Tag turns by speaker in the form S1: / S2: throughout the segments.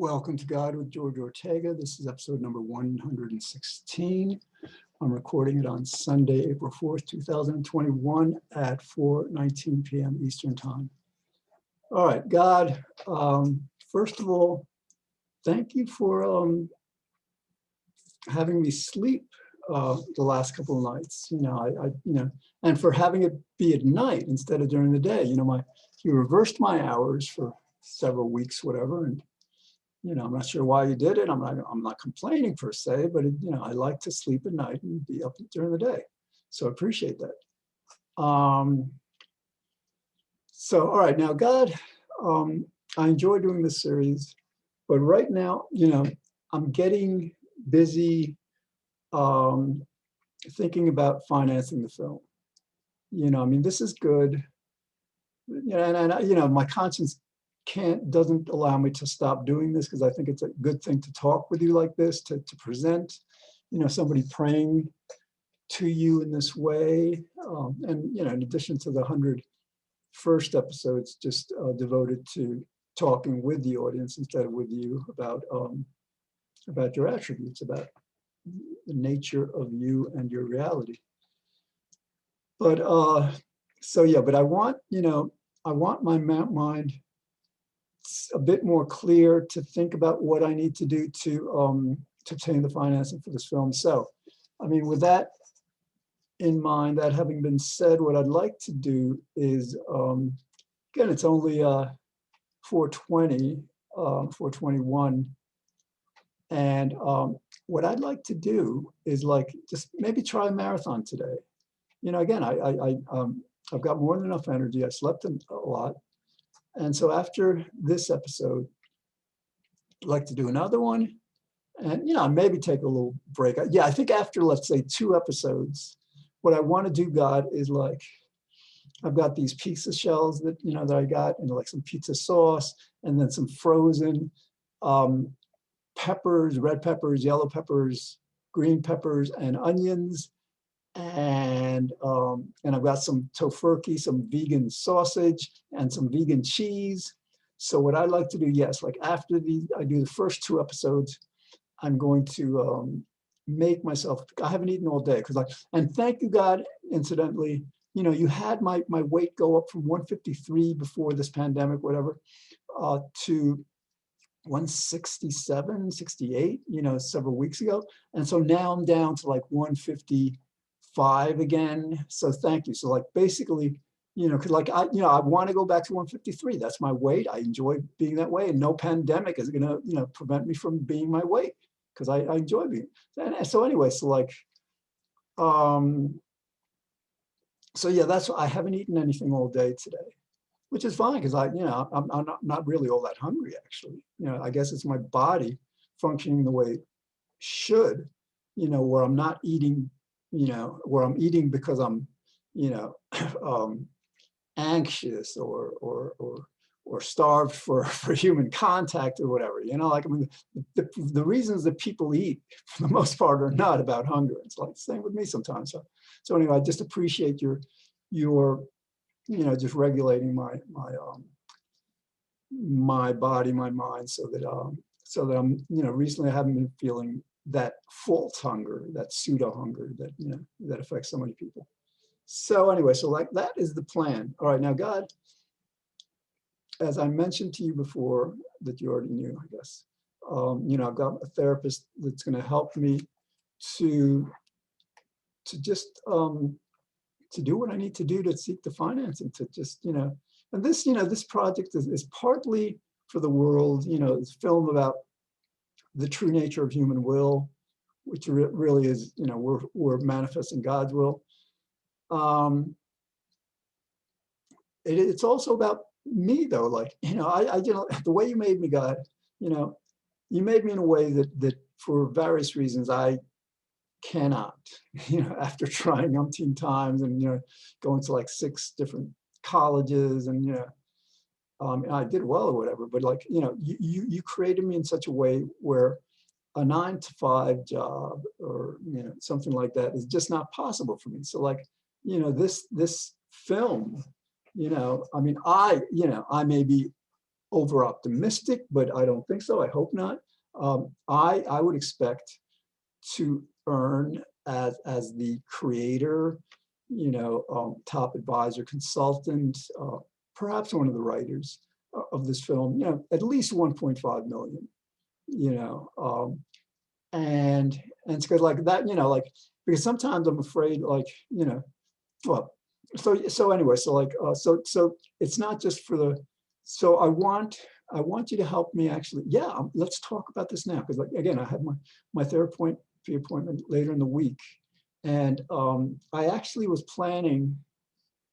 S1: Welcome to God with George Ortega. This is episode number 116. I'm recording it on Sunday, April 4th, 2021 at 4:19 p.m. Eastern Time. All right, God, first of all, thank you for having me sleep the last couple of nights. And for having it be at night instead of during the day. You reversed my hours for several weeks, whatever, and I'm not sure why you did it. I'm not complaining per se, but I like to sleep at night and be up during the day. So I appreciate that. So, all right, now God, I enjoy doing this series, but right now, I'm getting busy thinking about financing the film. This is good. And my conscience doesn't allow me to stop doing this because I think it's a good thing to talk with you like this, to present, somebody praying to you in this way. And, in addition to the 100 first episodes just devoted to talking with the audience instead of with you about your attributes, about the nature of you and your reality. But but I want my mind a bit more clear to think about what I need to do to obtain the financing for this film. So, with that in mind, that having been said, what I'd like to do is, again, it's only 4:20, 4:21, and what I'd like to do is just maybe try a marathon today. Again, I've got more than enough energy. I slept a lot. And so after this episode, I'd like to do another one and, maybe take a little break. I think after, let's say, 2 episodes, what I want to do, God, is I've got these pizza shells that, that I got, and some pizza sauce, and then some frozen peppers, red peppers, yellow peppers, green peppers, and onions. And I've got some tofurkey, some vegan sausage, and some vegan cheese. So what I like to do, yes, after I do the first 2 episodes, I'm going to make myself. I haven't eaten all day and thank you, God. Incidentally, you had my weight go up from 153 before this pandemic, whatever, to 167, 68, several weeks ago, and so now I'm down to 155 again. So thank you. So basically, because I want to go back to 153. That's my weight. I enjoy being that way, and no pandemic is going to prevent me from being my weight because I enjoy being. So anyway, that's why I haven't eaten anything all day today, which is fine because I'm not really all that hungry actually. I guess it's my body functioning the way it should, where I'm not eating. Where I'm eating because I'm, anxious or starved for human contact or whatever. The reasons that people eat for the most part are not about hunger. It's the same with me sometimes. So anyway, I just appreciate your just regulating my body, my mind, so that I'm, recently I haven't been feeling that false hunger, that pseudo hunger that that affects so many people. So anyway, that is the plan. All right, now God, as I mentioned to you before, that you already knew, I guess, I've got a therapist that's going to help me to just to do what I need to do to seek the financing, to just and this project is partly for the world. It's a film about the true nature of human will, which really is, we're manifesting God's will. It's also about me, though. The way you made me, God, you made me in a way that for various reasons I cannot. After trying umpteen times and going to 6 different colleges and I did well or whatever, but you created me in such a way where a 9-to-5 job or something like that is just not possible for me. So this film, I may be over optimistic, but I don't think so. I hope not. I would expect to earn as the creator, top advisor, consultant, perhaps one of the writers of this film, at least 1.5 million, and it's good like that, because sometimes I'm afraid, well, so anyway, so it's not just for the, so I want you to help me actually, yeah, let's talk about this now, because again, I have my therapy appointment later in the week, and I actually was planning,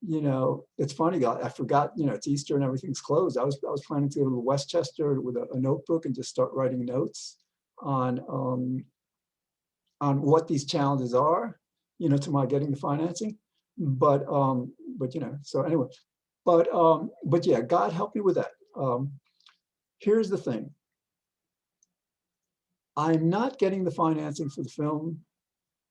S1: it's funny, I forgot, it's Easter and everything's closed. I was planning to go to Westchester with a notebook and just start writing notes on what these challenges are, to my getting the financing. But so anyway, but yeah, God help me with that. Here's the thing. I'm not getting the financing for the film.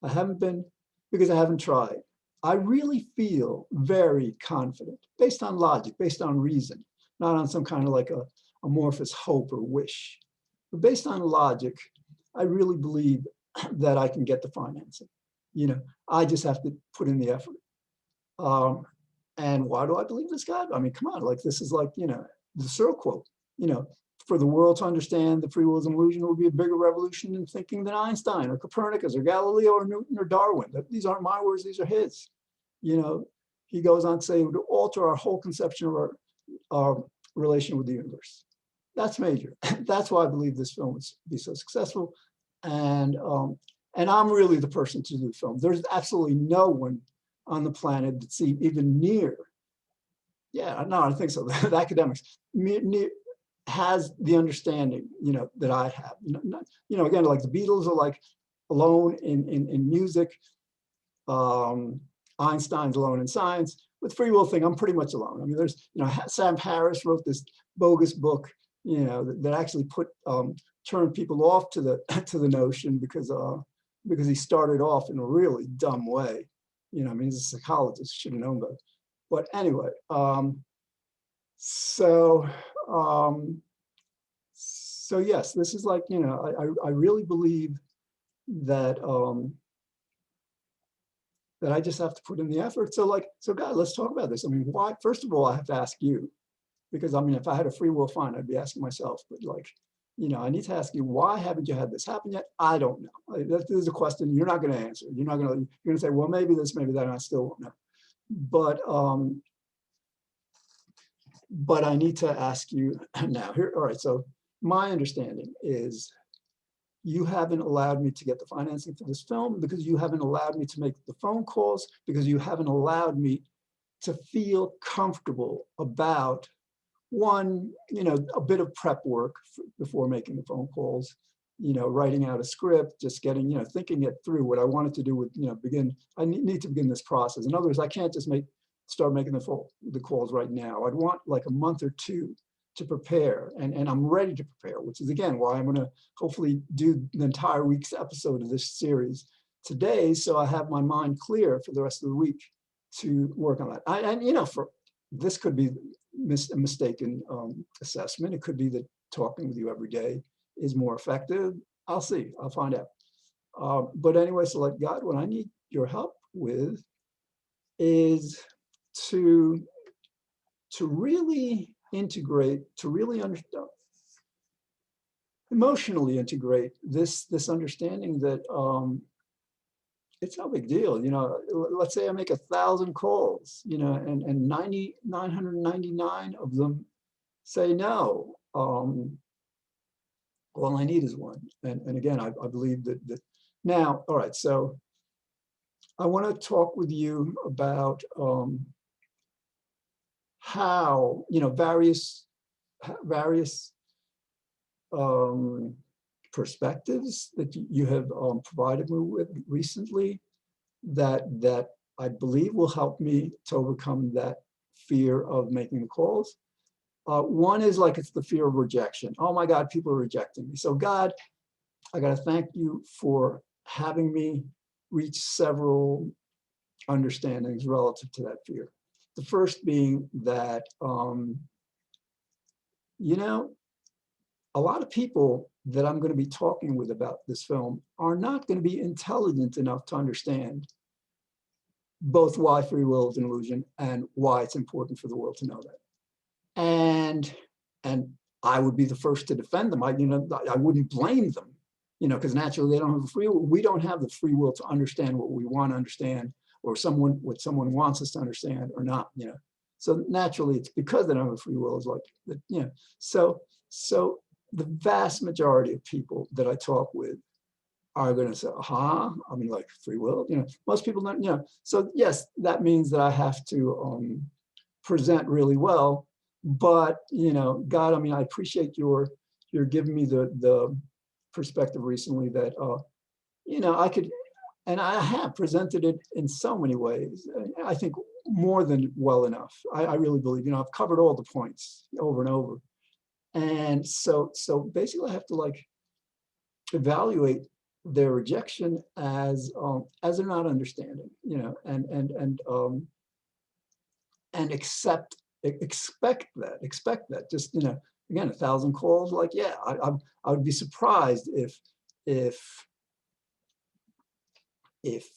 S1: I haven't been, because I haven't tried. I really feel very confident, based on logic, based on reason, not on some kind of like a amorphous hope or wish. But based on logic, I really believe that I can get the financing. I just have to put in the effort. And why do I believe this, God? I mean, come on, like this is like, the Searle quote, for the world to understand the free will is an illusion, it would be a bigger revolution in thinking than Einstein or Copernicus or Galileo or Newton or Darwin. These aren't my words, these are his. He goes on to say it would alter our whole conception of our relation with the universe. That's major. That's why I believe this film would be so successful. And I'm really the person to do the film. There's absolutely no one on the planet that's even near. Yeah, no, I think so. The academics has the understanding, that I have. Again, like the Beatles are like alone in music. Einstein's alone in science. With free will thing, I'm pretty much alone. I mean, there's, Sam Harris wrote this bogus book, that actually turned people off to the notion because he started off in a really dumb way. I mean, he's a psychologist, should have known better. But anyway, so yes, this is like, I really believe that that I just have to put in the effort. So God, let's talk about this. I mean, why? First of all, I have to ask you, because I mean, if I had a free will fine, I'd be asking myself. But I need to ask you, why haven't you had this happen yet? I don't know. That is a question you're not going to answer. You're going to say, well, maybe this, maybe that, and I still won't know. But I need to ask you now. Here, all right. So my understanding is you haven't allowed me to get the financing for this film because you haven't allowed me to make the phone calls, because you haven't allowed me to feel comfortable about one, a bit of prep work before making the phone calls, writing out a script, just getting, thinking it through what I wanted to do with, I need to begin this process. In other words, I can't just start making the calls right now. I'd want like a month or two to prepare, and I'm ready to prepare, which is again why I'm going to hopefully do the entire week's episode of this series today, so I have my mind clear for the rest of the week to work on that. And for this could be a mistaken assessment. It could be that talking with you every day is more effective. I'll see. I'll find out. But anyway, so like God, what I need your help with is to really integrate, to really understand, emotionally integrate this understanding that it's no big deal. Let's say I make 1,000 calls, and 999 of them say no. All I need is one. And again, I believe that now, all right, so I want to talk with you about how, various perspectives that you have provided me with recently that I believe will help me to overcome that fear of making the calls. One is it's the fear of rejection. Oh my God, people are rejecting me. So God, I got to thank you for having me reach several understandings relative to that fear. The first being that you know, a lot of people that I'm going to be talking with about this film are not going to be intelligent enough to understand both why free will is an illusion and why it's important for the world to know that. And I would be the first to defend them. I wouldn't blame them, because naturally they don't have the free will. We don't have the free will to understand what we want to understand, or what someone wants us to understand or not. So naturally, it's because they don't have a free will. Is like that. So the vast majority of people that I talk with are going to say, I mean, like free will. Most people don't. So yes, that means that I have to present really well. But God, I mean, I appreciate you're giving me the perspective recently that I could, and I have presented it in so many ways. I think more than well enough. I really believe, I've covered all the points over and over. And so basically I have to like evaluate their rejection as they're not understanding, and expect that. Just again, 1,000 calls. Like, yeah, I would be surprised if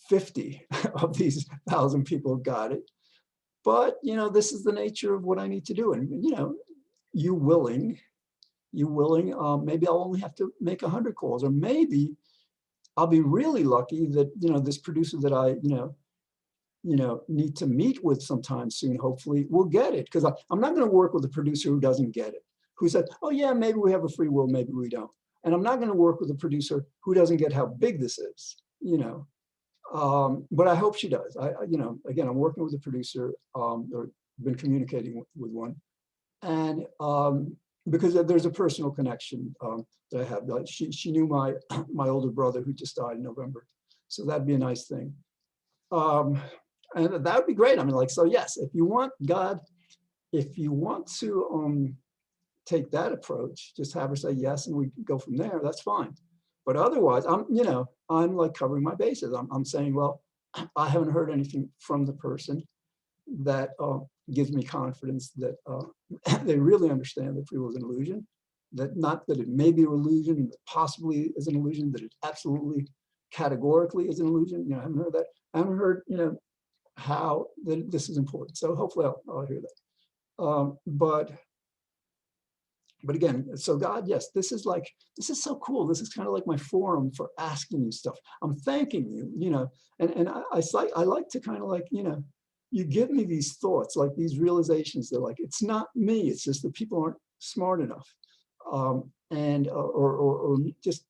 S1: 50 of these 1,000 people got it. But this is the nature of what I need to do, and you willing, maybe I'll only have to make 100 calls, or maybe I'll be really lucky that this producer that I need to meet with sometime soon, hopefully will get it. Because I'm not going to work with a producer who doesn't get it, who said, oh yeah, maybe we have a free will, maybe we don't. And I'm not going to work with a producer who doesn't get how big this is. But I hope she does. Again, I'm working with a producer, or been communicating with one, and because there's a personal connection that I have. Like she knew my my older brother who just died in November, so that'd be a nice thing. And that would be great. I mean, like, so yes, if you want God, if you want to take that approach, just have her say yes, and we go from there. That's fine. But otherwise, I'm like covering my bases. I'm saying, well, I haven't heard anything from the person that gives me confidence that they really understand that free will is an illusion. That not that it may be an illusion, that possibly is an illusion, that it absolutely categorically is an illusion. I haven't heard that. I haven't heard, how that this is important. So hopefully I'll hear that. But again, so God, yes, this is so cool. This is kind of like my forum for asking you stuff. I'm thanking you, and I like to kind of like, you give me these thoughts, like these realizations. They're like, it's not me. It's just that people aren't smart enough, and or just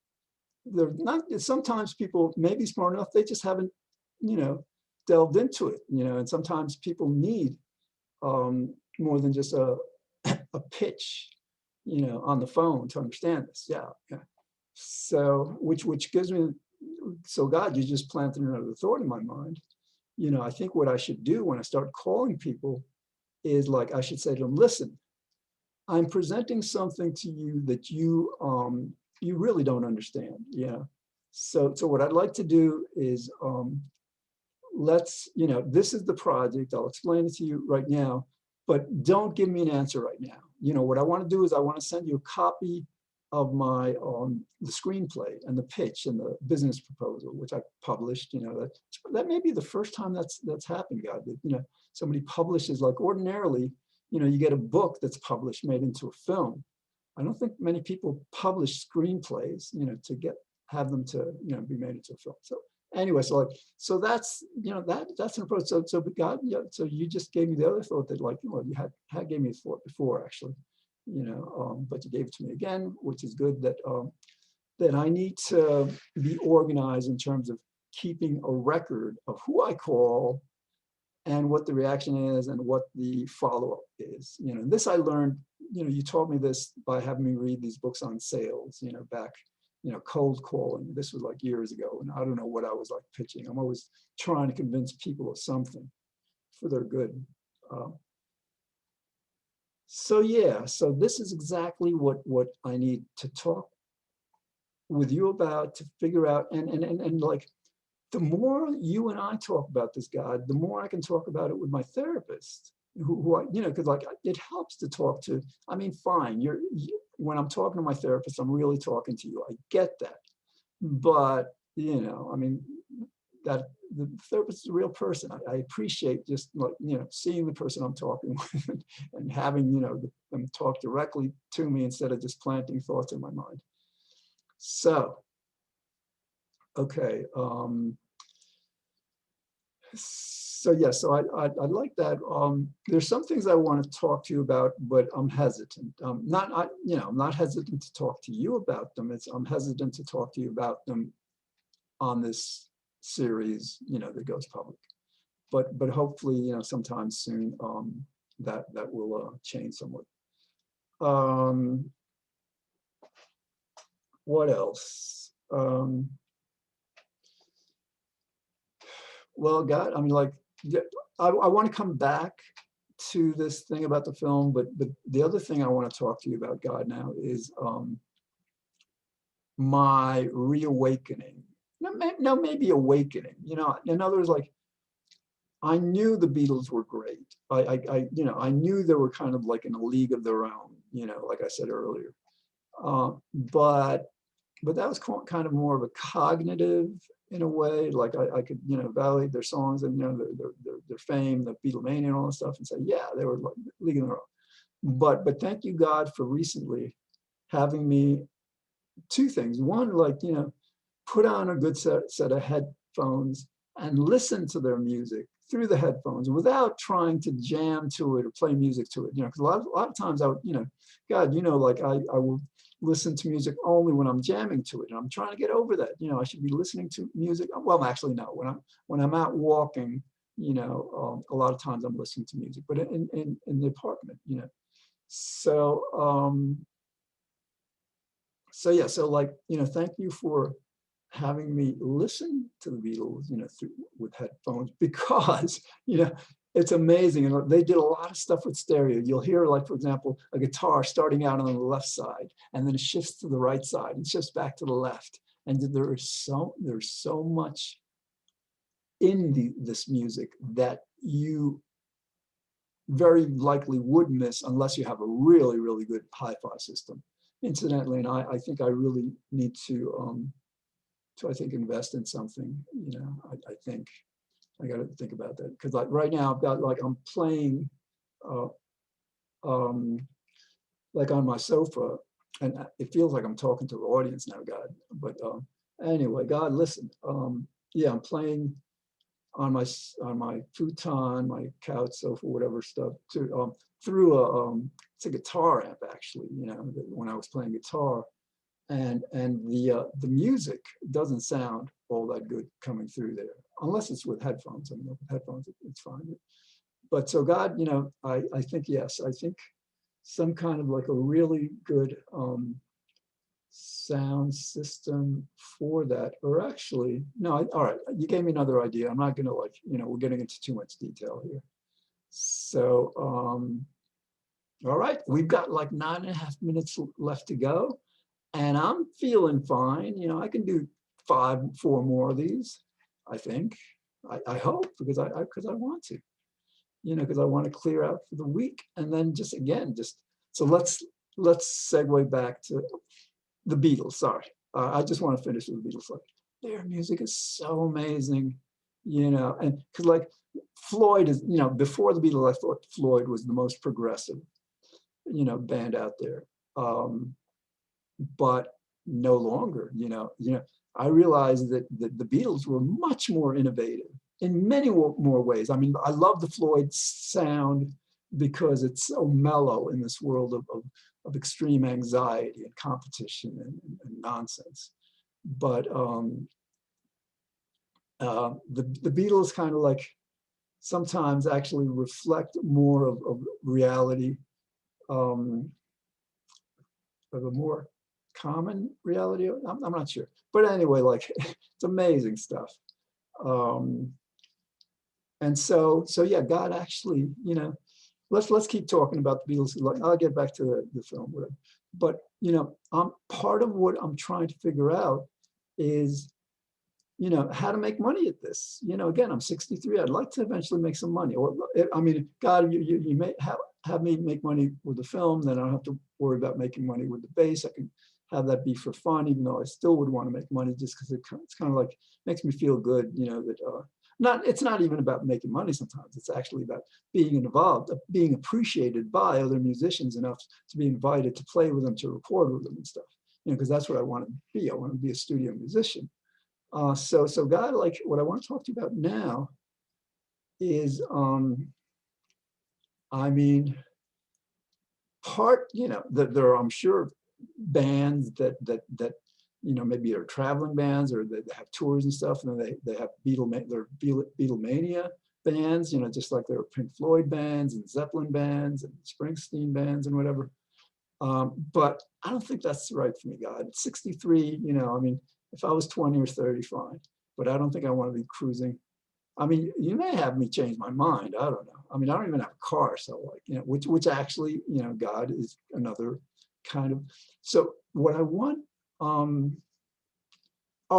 S1: they're not. Sometimes people may be smart enough. They just haven't, delved into it. And sometimes people need more than just a pitch, on the phone to understand this. Yeah. So which gives me, so God, you just planted another thought in my mind. I think what I should do when I start calling people is like, I should say to them, listen, I'm presenting something to you that you really don't understand. Yeah. So what I'd like to do is this is the project. I'll explain it to you right now, but don't give me an answer right now. What I want to do is I want to send you a copy of my the screenplay and the pitch and the business proposal, which I published. That may be the first time that's happened, God. That somebody publishes, like ordinarily, you get a book that's published, made into a film. I don't think many people publish screenplays, to have them to be made into a film. So anyway, so that's that's an approach. So but God, so you just gave me the other thought that, like, you had gave me a thought before, actually, but you gave it to me again, which is good. That I need to be organized in terms of keeping a record of who I call and what the reaction is and what the follow-up is. This I learned, you taught me this by having me read these books on sales, back, cold calling. This was like years ago, and I don't know what I was like pitching. I'm always trying to convince people of something for their good. So yeah, so this is exactly what I need to talk with you about, to figure out, and like, the more you and I talk about this, God, the more I can talk about it with my therapist. who I, because like it helps to talk to. I mean, fine, when I'm talking to my therapist, I'm really talking to you. I get that, but I mean, that the therapist is a real person. I appreciate just like seeing the person I'm talking with and having them talk directly to me instead of just planting thoughts in my mind. So, okay. So yeah, so I like that. There's some things I want to talk to you about, but I'm hesitant. I'm not hesitant to talk to you about them. I'm hesitant to talk to you about them on this series, that goes public. But hopefully, sometime soon, that will change somewhat. What else? Well, God, I mean, like, I want to come back to this thing about the film, but the other thing I want to talk to you about, God, now is my reawakening. No, maybe awakening. In other words, like, I knew the Beatles were great. I knew they were kind of like in a league of their own. Like I said earlier, but that was kind of more of a cognitive in a way. Like I could validate their songs and their fame, the Beatlemania and all that stuff, and say, yeah, they were like league of their own. But thank you God for recently having me two things. One, like put on a good set of headphones and listen to their music through the headphones without trying to jam to it or play music to it. Because a lot of times I would, God, like I will listen to music only when I'm jamming to it, and I'm trying to get over that. I should be listening to music. Well, actually, no. When I'm out walking, a lot of times I'm listening to music, but in the apartment, So so yeah, so like thank you for having me listen to the Beatles, with headphones, because it's amazing. And they did a lot of stuff with stereo. You'll hear, like, for example, a guitar starting out on the left side, and then it shifts to the right side, and shifts back to the left. And there's so much in this music that you very likely would miss unless you have a really, really good hi-fi system. Incidentally, and I think I really need to I think invest in something. I think I got to think about that, because like right now I've got, like, I'm playing like on my sofa, and it feels like I'm talking to the audience now, God. But anyway, God, listen. Yeah, I'm playing on my futon, my couch, sofa, whatever stuff, through it's a guitar amp, actually. When I was playing guitar, and the music doesn't sound all that good coming through there, unless it's with headphones. I mean, with headphones, it's fine. But so God, I think, yes, I think some kind of like a really good sound system for that. Or actually, no, all right, you gave me another idea. I'm not gonna, like, we're getting into too much detail here. So all right, we've got like 9.5 minutes left to go, and I'm feeling fine. I can do 4 more of these, I think. I hope, because I want to, because I want to clear out for the week. And then so let's segue back to the Beatles. Sorry, I just want to finish with the Beatles. Like, their music is so amazing, and because, like, Floyd is, before the Beatles, I thought Floyd was the most progressive, band out there. But no longer. I realized that the Beatles were much more innovative in many more ways. I mean, I love the Floyd sound because it's so mellow in this world of extreme anxiety and competition and nonsense. But the Beatles kind of, like, sometimes actually reflect more of reality, of a more common reality. I'm not sure, but anyway, like, it's amazing stuff. And so yeah, God actually, let's keep talking about the Beatles. Like, I'll get back to the film, whatever. But part of what I'm trying to figure out is, how to make money at this. Again, I'm 63. I'd like to eventually make some money. Or, I mean, God, you may have me make money with the film, then I don't have to worry about making money with the bass. I can have that be for fun, even though I still would want to make money just because it's kind of like makes me feel good, that it's not even about making money sometimes. It's actually about being involved, being appreciated by other musicians enough to be invited to play with them, to record with them and stuff, because that's what I want to be. I want to be a studio musician. So God, like what I want to talk to you about now is, I mean, that there are, I'm sure, bands that maybe are traveling bands or they have tours and stuff, and then they have Beatlemania bands, just like there are Pink Floyd bands and Zeppelin bands and Springsteen bands and whatever. But I don't think that's right for me, God. At 63, I mean, if I was 20 or 30, fine. But I don't think I want to be cruising. I mean, you may have me change my mind. I don't know. I mean, I don't even have a car. So like, which actually, God is another kind of, so what I want, all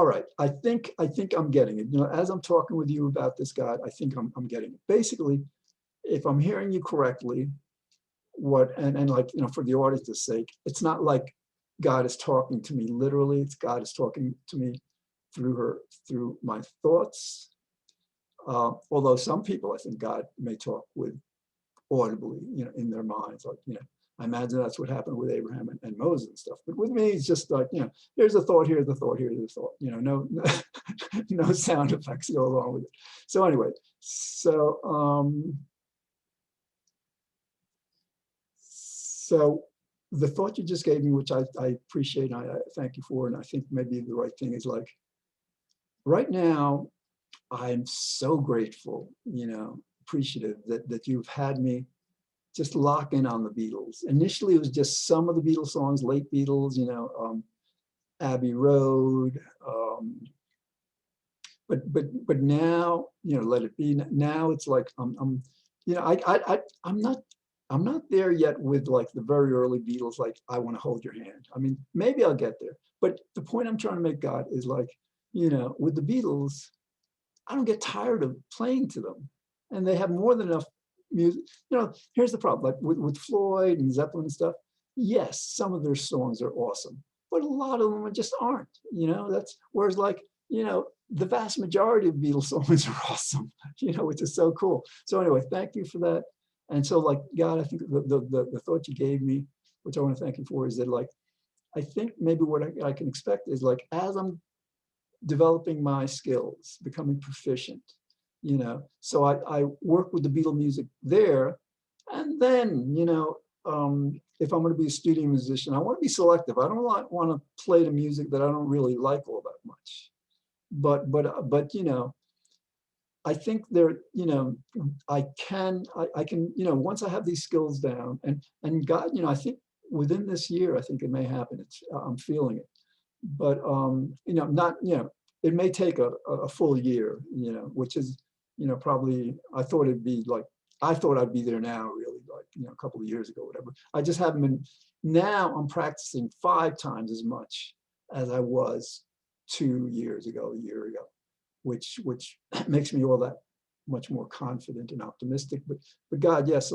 S1: right, I think I'm getting it. As I'm talking with you about this, God, I think I'm getting it. Basically, if I'm hearing you correctly, and like, for the audience's sake, it's not like God is talking to me literally. It's God is talking to me through my thoughts. Although some people, I think God may talk with audibly, in their minds, like, I imagine that's what happened with Abraham and Moses and stuff. But with me, it's just like, here's a thought, here's the thought, here's the thought, no, no sound effects go along with it. So anyway, so the thought you just gave me, which I appreciate, and I thank you for, and I think maybe the right thing is like, right now, I'm so grateful, appreciative that you've had me just lock in on the Beatles. Initially, it was just some of the Beatles songs, late Beatles, Abbey Road, but now, Let It Be. Now it's like I'm not there yet with like the very early Beatles. Like, I Want to Hold Your Hand. I mean, maybe I'll get there. But the point I'm trying to make, God, is like, with the Beatles, I don't get tired of playing to them, and they have more than enough music. Here's the problem, like with Floyd and Zeppelin and stuff. Yes, some of their songs are awesome, but a lot of them just aren't. That's whereas like the vast majority of Beatles songs are awesome. Which is so cool. So anyway, thank you for that. And so like God, I think the thought you gave me, which I want to thank you for, is that like I think maybe what I can expect is like as I'm developing my skills, becoming proficient, so I work with the Beatle music there. And then, if I'm going to be a studio musician, I want to be selective. I don't want to play the music that I don't really like all that much. But I think there, I can, once I have these skills down, and God, I think within this year, I think it may happen. I'm feeling it. But not, it may take a full year, which is, probably I thought I'd be there now, really, like, a couple of years ago, whatever. I just haven't been. Now I'm practicing 5 times as much as I was 2 years ago, a year ago, which makes me all that much more confident and optimistic. But God, yes,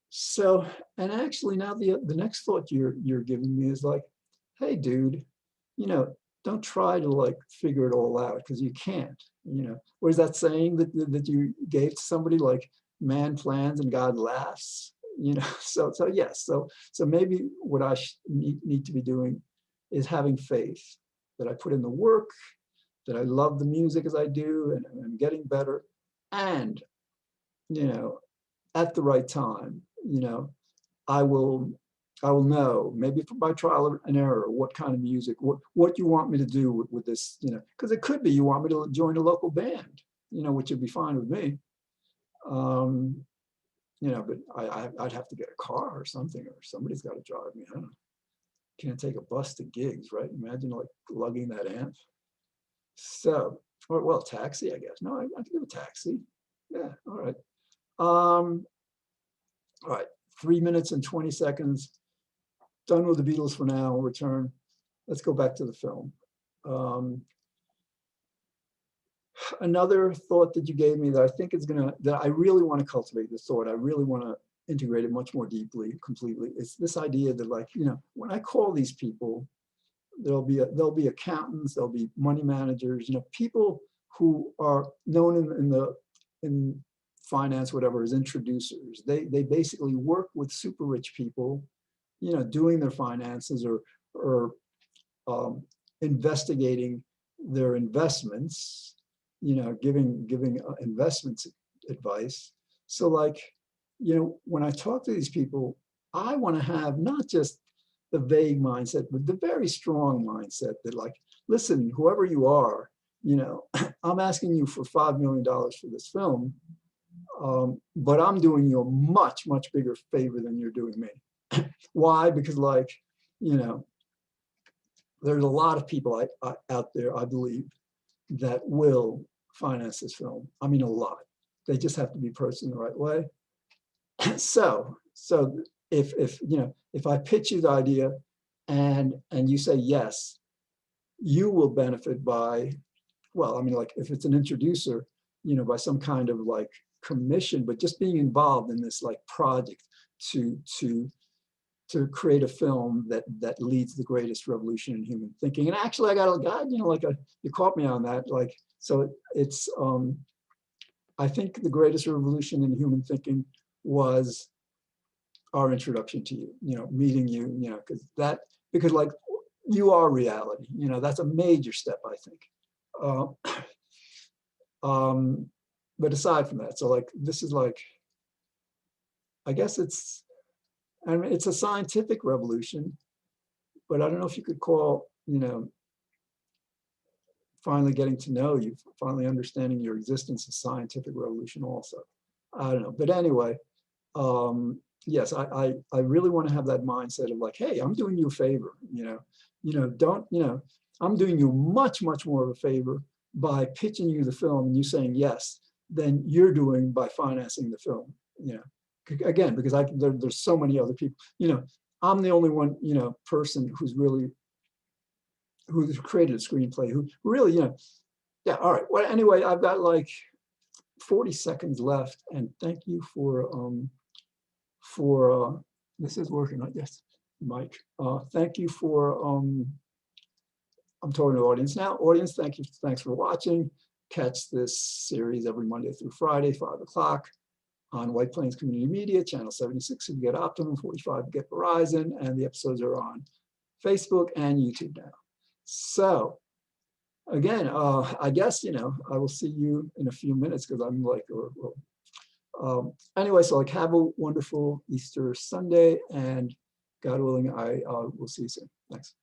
S1: so, and actually now the next thought you're giving me is like, hey, dude, don't try to like figure it all out, because you can't. Where's that saying that you gave to somebody, like, man plans and God laughs? So yes, so maybe what I need to be doing is having faith that I put in the work, that I love the music as I do, and I'm getting better, and at the right time, I will know, maybe by trial and error, what kind of music, what you want me to do with this, because it could be you want me to join a local band, which would be fine with me. But I'd have to get a car or something, or somebody's got to drive me. I don't know. Can't take a bus to gigs, right? Imagine like lugging that amp. So, or well, taxi, I guess. No, I can do a taxi. Yeah, all right. All right, 3 minutes and 20 seconds. Done with the Beatles for now. We'll return. Let's go back to the film. Another thought that you gave me that I think is that I really want to cultivate this thought, I really want to integrate it much more deeply, completely. It's this idea that, like, when I call these people, there'll be accountants, there'll be money managers, people who are known in finance, whatever, as introducers. They basically work with super rich people, doing their finances or investigating their investments, giving investments advice. So, like, when I talk to these people, I want to have not just the vague mindset, but the very strong mindset that, like, listen, whoever you are, I'm asking you for $5 million for this film, but I'm doing you a much, much bigger favor than you're doing me. Why? Because, like, there's a lot of people out there, I believe, that will finance this film. I mean, a lot. They just have to be approached in the right way. So if I pitch you the idea and you say yes, you will benefit by, well, I mean, like, if it's an introducer, by some kind of, like, commission, but just being involved in this, like, project to create a film that leads the greatest revolution in human thinking. And actually, I got a guy, you caught me on that. Like, so it's, I think the greatest revolution in human thinking was our introduction to you, meeting you, because, like, you are reality, that's a major step, I think. But aside from that, so, like, this is, like, I guess I mean, it's a scientific revolution, but I don't know if you could call, finally getting to know you, finally understanding your existence, a scientific revolution also. I don't know. But anyway, yes, I really want to have that mindset of, like, hey, I'm doing you a favor, don't, I'm doing you much, much more of a favor by pitching you the film and you saying yes than you're doing by financing the film, again, because there's so many other people, I'm the only one, person who's created a screenplay, who really, yeah, all right. Well, anyway, I've got like 40 seconds left, and thank you for this is working, I guess, Mike. Thank you for I'm talking to the audience now. Audience, thanks for watching. Catch this series every Monday through Friday, 5 o'clock on White Plains Community Media, channel 76 if you get Optimum, 45 if you get Verizon, and the episodes are on Facebook and YouTube now. So again, I guess, I will see you in a few minutes because I'm like, anyway, so, like, have a wonderful Easter Sunday, and God willing, I will see you soon. Thanks.